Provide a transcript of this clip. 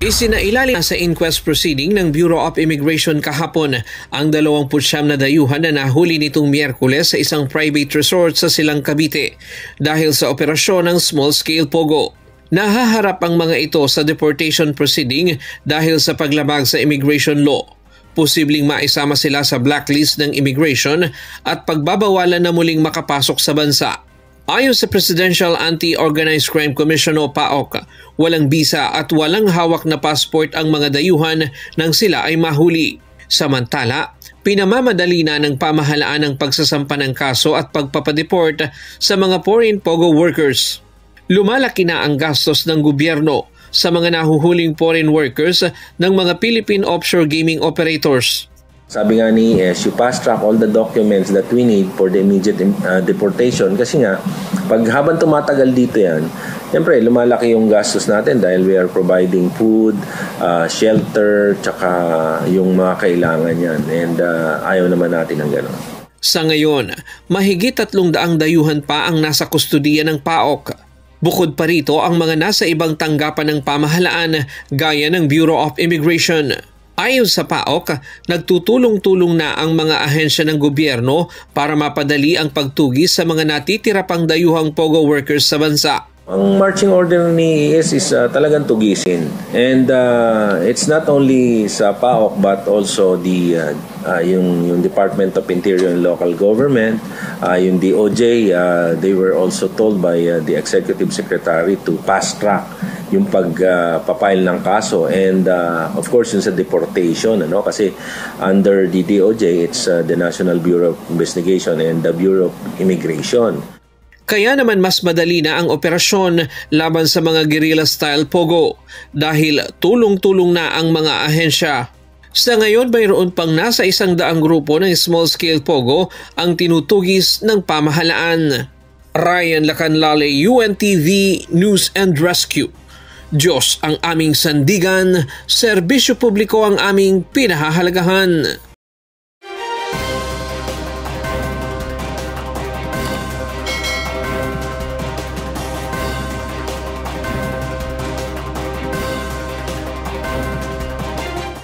Isinailalim sa inquest proceeding ng Bureau of Immigration kahapon ang 29 na dayuhan na nahuli nitong Miyerkules sa isang private resort sa Silang Cavite dahil sa operasyon ng small-scale pogo. Nahaharap ang mga ito sa deportation proceeding dahil sa paglabag sa immigration law. Posibleng maisama sila sa blacklist ng immigration at pagbabawalan na muling makapasok sa bansa. Ayon sa Presidential Anti-Organized Crime Commission o PAOK, walang bisa at walang hawak na passport ang mga dayuhan nang sila ay mahuli. Samantala, pinamamadali na ng pamahalaan ang pagsasampa ng kaso at pagpapadeport sa mga foreign pogo workers. Lumalaki na ang gastos ng gobyerno sa mga nahuhuling foreign workers ng mga Philippine offshore gaming operators. Sabi nga ni ES, you fast-track all the documents that we need for the immediate deportation kasi nga, habang tumatagal dito yan, siyempre lumalaki yung gastos natin dahil we are providing food, shelter, tsaka yung mga kailangan yan. And ayaw naman natin ng gano'n. Sa ngayon, mahigit 300 dayuhan pa ang nasa kustudiya ng PAOK. Bukod pa rito ang mga nasa ibang tanggapan ng pamahalaan gaya ng Bureau of Immigration. Ayon sa PAOK, nagtutulong-tulong na ang mga ahensya ng gobyerno para mapadali ang pagtugis sa mga natitira pang dayuhang pogo workers sa bansa. Ang marching order ni ES is talagang tugisin. And it's not only sa PAOK but also yung Department of Interior and Local Government, yung DOJ, they were also told by the Executive Secretary to fast-track yung pagpapile ng kaso and of course yung sa deportation kasi under the DOJ it's the National Bureau of Investigation and the Bureau of Immigration. Kaya naman mas madali na ang operasyon laban sa mga guerrilla-style pogo dahil tulong-tulong na ang mga ahensya. Sa ngayon, mayroon pang nasa 100 grupo ng small-scale pogo ang tinutugis ng pamahalaan. Ryan Lacanlale, UNTV News and Rescue. Diyos ang aming sandigan, serbisyo publiko ang aming pinahahalagahan.